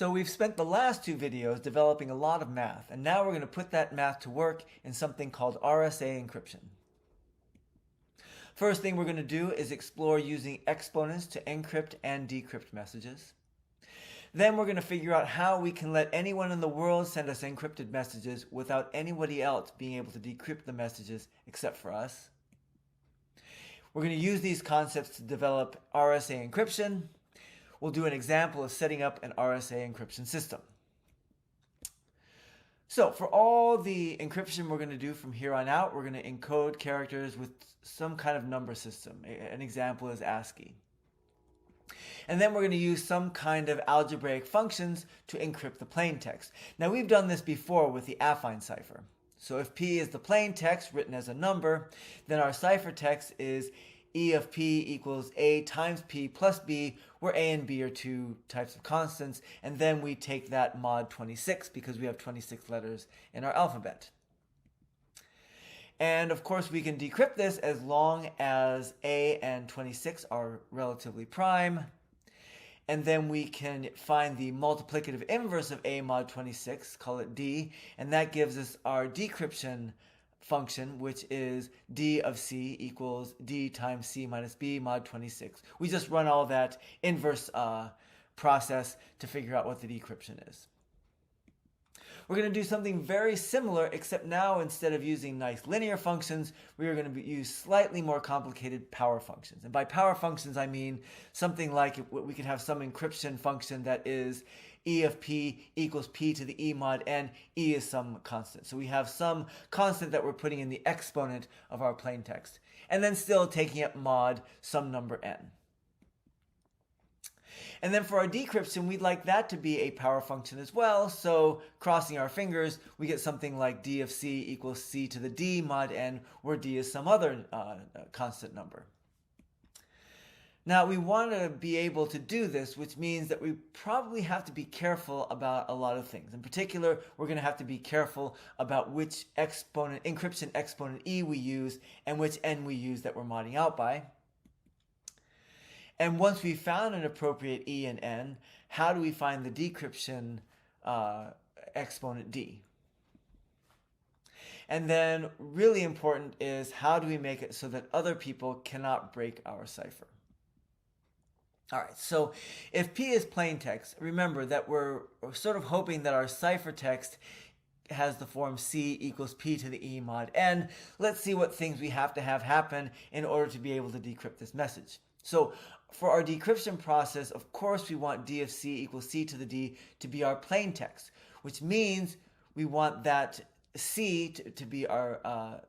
So we've spent the last two videos developing a lot of math, and now we're going to put that math to work in something called RSA encryption. First thing we're going to do is explore using exponents to encrypt and decrypt messages. Then we're going to figure out how we can let anyone in the world send us encrypted messages without anybody else being able to decrypt the messages except for us. We're going to use these concepts to develop RSA encryption. We'll do an example of setting up an RSA encryption system. So for all the encryption we're going to do from here on out, we're going to encode characters with some kind of number system. An example is ASCII. And then we're going to use some kind of algebraic functions to encrypt the plain text. Now we've done this before with the affine cipher. So if P is the plain text written as a number, then our ciphertext is E of P equals A times P plus B, where A and B are two types of constants, and then we take that mod 26 because we have 26 letters in our alphabet. And of course we can decrypt this as long as A and 26 are relatively prime. And then we can find the multiplicative inverse of A mod 26, call it D, and that gives us our decryption function, which is D of C equals D times C minus B mod 26. We just run all that inverse process to figure out what the decryption is. We're going to do something very similar, except now instead of using nice linear functions, we are going to use slightly more complicated power functions. And by power functions, I mean something like we could have some encryption function that is E of P equals P to the E mod n. E is some constant. So we have some constant that we're putting in the exponent of our plain text. And then still taking up mod some number n. And then for our decryption, we'd like that to be a power function as well. So crossing our fingers, we get something like D of C equals C to the D mod n, where D is some other constant number. Now we want to be able to do this, which means that we probably have to be careful about a lot of things. In particular, we're going to have to be careful about which encryption exponent E we use and which n we use that we're modding out by. And once we've found an appropriate E and N, how do we find the decryption exponent D? And then really important is how do we make it so that other people cannot break our cipher? All right, so if P is plain text, remember that we're sort of hoping that our ciphertext has the form C equals P to the E mod n. Let's see what things we have to have happen in order to be able to decrypt this message. So for our decryption process, of course, we want D of C equals C to the D to be our plain text, which means we want that C to be our,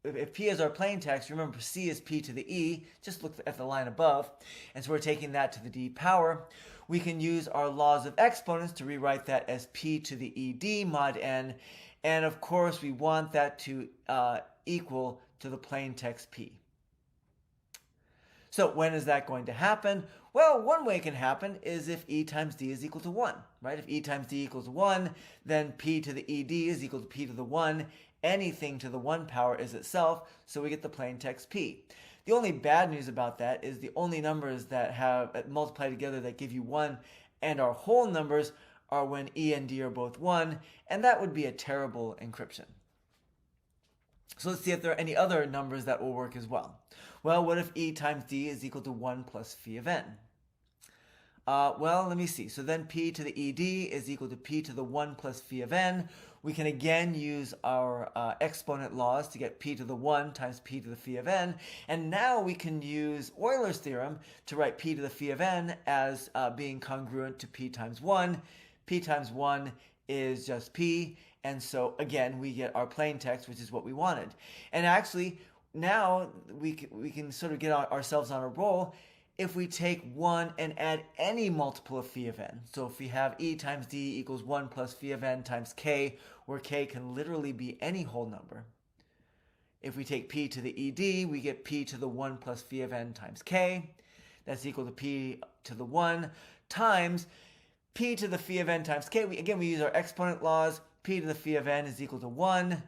if P is our plain text, remember C is P to the E, just look at the line above, and so we're taking that to the D power. We can use our laws of exponents to rewrite that as P to the ED mod n, and of course we want that to equal to the plain text P. So when is that going to happen? Well, one way it can happen is if E times D is equal to 1, right? If E times D equals 1, then P to the ED is equal to P to the 1. Anything to the 1 power is itself, so we get the plain text P. The only bad news about that is the only numbers that have multiplied together that give you 1 and our whole numbers are when E and D are both 1, and that would be a terrible encryption. So let's see if there are any other numbers that will work as well. Well, what if E times D is equal to 1 plus phi of n? Well, let me see. So then P to the ED is equal to P to the 1 plus phi of n. We can again use our exponent laws to get P to the 1 times P to the phi of n. And now we can use Euler's theorem to write P to the phi of n as being congruent to P times 1. P times 1 is just P. And so again, we get our plain text, which is what we wanted. And actually, now we can sort of get ourselves on a roll if we take 1 and add any multiple of phi of n. So if we have E times D equals 1 plus phi of n times k, where k can literally be any whole number. If we take P to the ED, we get P to the 1 plus phi of n times k. That's equal to P to the 1 times P to the phi of n times k. We use our exponent laws. P to the phi of n is equal to 1.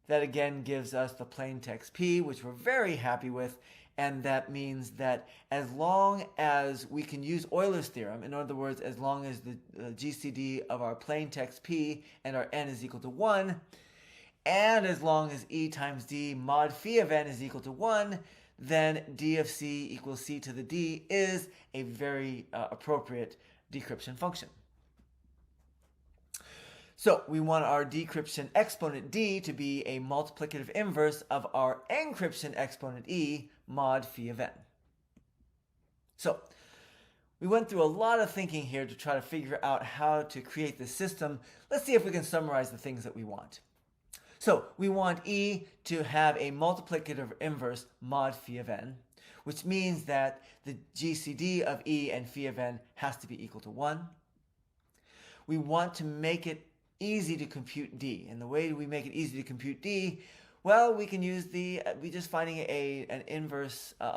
That again gives us the plain text P, which we're very happy with. And that means that as long as we can use Euler's theorem, in other words, as long as the GCD of our plain text P and our n is equal to 1, and as long as E times D mod phi of n is equal to 1, then D of C equals C to the D is a very appropriate decryption function. So we want our decryption exponent D to be a multiplicative inverse of our encryption exponent E mod phi of n. So we went through a lot of thinking here to try to figure out how to create this system. Let's see if we can summarize the things that we want. So we want E to have a multiplicative inverse mod phi of n, which means that the GCD of E and phi of n has to be equal to 1. We want to make it easy to compute D. And the way do we make it easy to compute D? Well, we can use we just finding a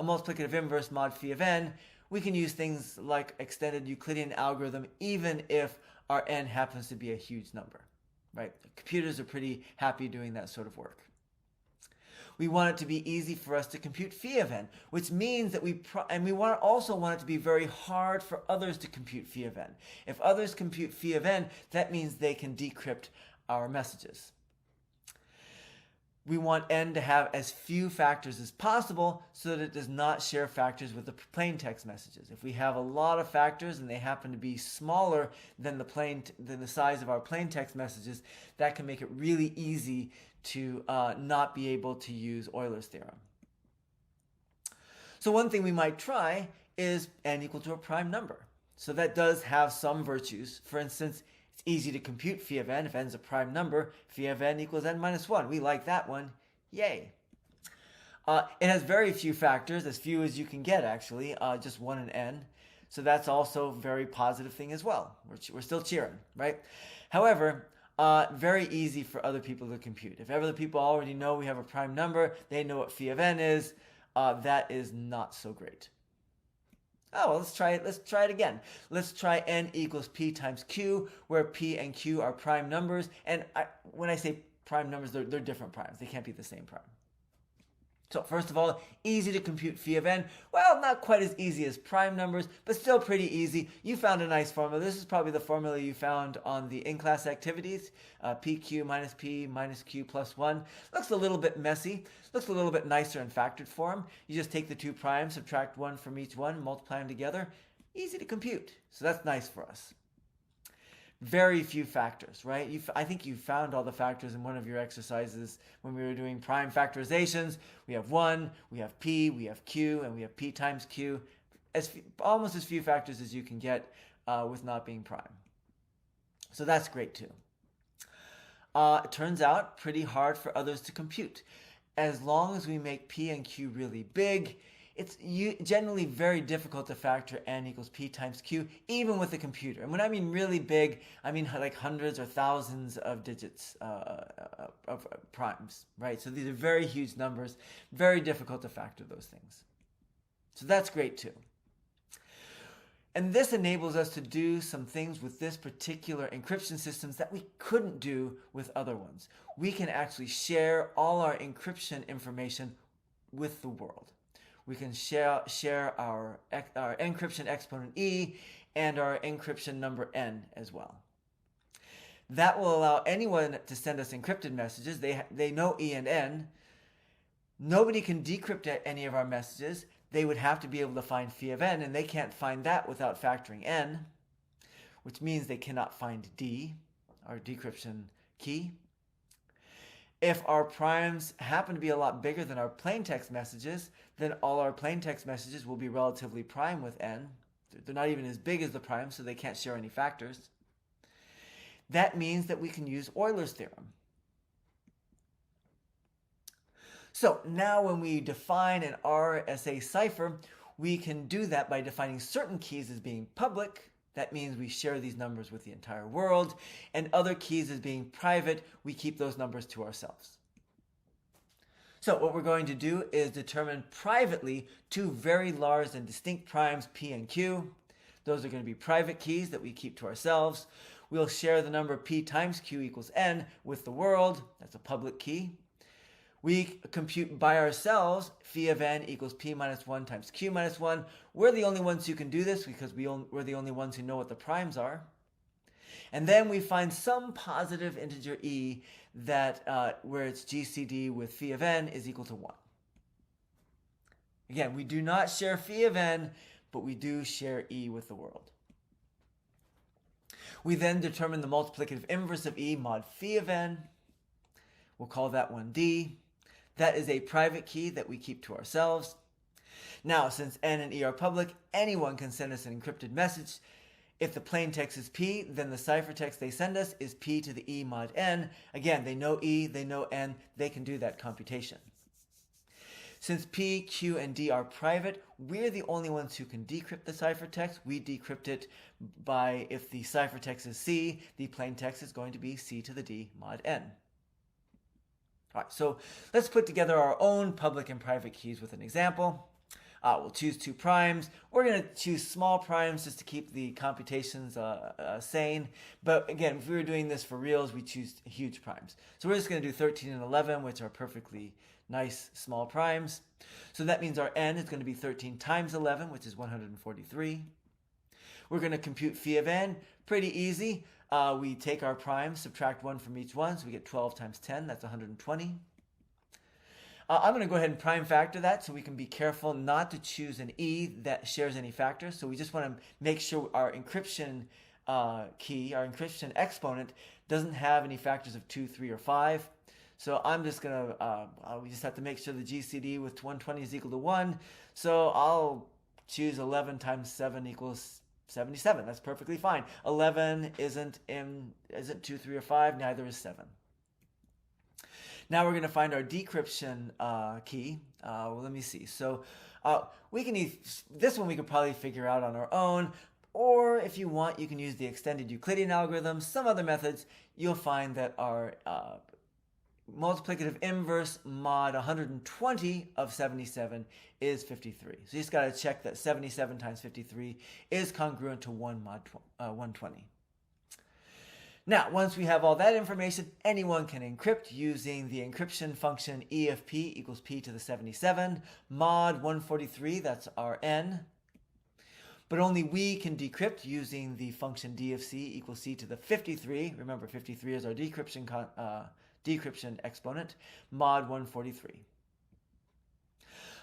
multiplicative inverse mod phi of n. We can use things like extended Euclidean algorithm even if our n happens to be a huge number, right? Computers are pretty happy doing that sort of work. We want it to be easy for us to compute phi of n, which means that we also want it to be very hard for others to compute phi of n. If others compute phi of n, that means they can decrypt our messages. We want n to have as few factors as possible so that it does not share factors with the plain text messages. If we have a lot of factors and they happen to be smaller than the size of our plain text messages, that can make it really easy to not be able to use Euler's theorem. So one thing we might try is n equal to a prime number. So that does have some virtues. For instance, it's easy to compute phi of n if n is a prime number. Phi of n equals n minus 1. We like that one. Yay. It has very few factors, as few as you can get actually, just 1 in n. So that's also a very positive thing as well. We're still cheering, right? However, very easy for other people to compute. If other people already know we have a prime number, they know what phi of n is, that is not so great. Oh, well, let's try it. Let's try it again. Let's try n equals p times q, where p and q are prime numbers. And when I say prime numbers, they're different primes. They can't be the same prime. So first of all, easy to compute phi of n. Well, not quite as easy as prime numbers, but still pretty easy. You found a nice formula. This is probably the formula you found on the in-class activities. Pq minus p minus q plus 1. Looks a little bit messy. Looks a little bit nicer in factored form. You just take the two primes, subtract 1 from each one, multiply them together. Easy to compute. So that's nice for us. Very few factors, right? I think you found all the factors in one of your exercises when we were doing prime factorizations. We have 1, we have p, we have q, and we have p times q. Almost as few factors as you can get with not being prime. So that's great too. It turns out pretty hard for others to compute. As long as we make p and q really big, it's generally very difficult to factor n equals p times q, even with a computer. And when I mean really big, I mean like hundreds or thousands of digits of primes, right? So these are very huge numbers, very difficult to factor those things. So that's great too. And this enables us to do some things with this particular encryption systems that we couldn't do with other ones. We can actually share all our encryption information with the world. We can share our encryption exponent E and our encryption number n as well. That will allow anyone to send us encrypted messages. They know E and n. Nobody can decrypt any of our messages. They would have to be able to find phi of n, and they can't find that without factoring n, which means they cannot find D, our decryption key. If our primes happen to be a lot bigger than our plaintext messages, then all our plaintext messages will be relatively prime with n. They're not even as big as the primes, so they can't share any factors. That means that we can use Euler's theorem. So now when we define an RSA cipher, we can do that by defining certain keys as being public. That means we share these numbers with the entire world, and other keys as being private, we keep those numbers to ourselves. So what we're going to do is determine privately two very large and distinct primes, p and q. Those are going to be private keys that we keep to ourselves. We'll share the number p times q equals n with the world. That's a public key. We compute by ourselves phi of n equals p minus 1 times q minus 1. We're the only ones who can do this because we're the only ones who know what the primes are. And then we find some positive integer e that where its GCD with phi of n is equal to 1. Again, we do not share phi of n, but we do share e with the world. We then determine the multiplicative inverse of e mod phi of n. We'll call that one d. That is a private key that we keep to ourselves. Now, since n and e are public, anyone can send us an encrypted message. If the plain text is p, then the ciphertext they send us is p to the e mod n. Again, they know e, they know n, they can do that computation. Since p, q, and d are private, we're the only ones who can decrypt the ciphertext. We decrypt it by, if the ciphertext is c, the plain text is going to be c to the d mod n. All right, so let's put together our own public and private keys with an example. We'll choose 2 primes. We're going to choose small primes just to keep the computations sane. But again, if we were doing this for reals, we choose huge primes. So we're just going to do 13 and 11, which are perfectly nice small primes. So that means our n is going to be 13 times 11, which is 143. We're going to compute phi of n. Pretty easy. We take our primes, subtract 1 from each one, so we get 12 times 10. That's 120. I'm going to go ahead and prime factor that so we can be careful not to choose an e that shares any factors. So we just want to make sure our encryption key, our encryption exponent, doesn't have any factors of 2, 3, or 5. So I'm just going to, we just have to make sure the GCD with 120 is equal to 1. So I'll choose 11 times 7 equals 77. That's perfectly fine. 11 isn't 2, 3, or 5. Neither is 7. Now we're going to find our decryption key. Well, let me see. So we can this one we could probably figure out on our own. Or if you want, you can use the extended Euclidean algorithm. Some other methods, you'll find that our multiplicative inverse mod 120 of 77 is 53. So you just got to check that 77 times 53 is congruent to 1 mod 120. Now, once we have all that information, anyone can encrypt using the encryption function e of p equals p to the 77, mod 143, that's our n. But only we can decrypt using the function d of c equals c to the 53. Remember, 53 is our decryption exponent, mod 143.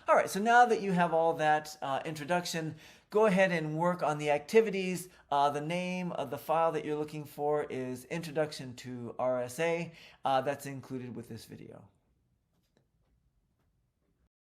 All right, so now that you have all that introduction, go ahead and work on the activities. The name of the file that you're looking for is Introduction to RSA. That's included with this video.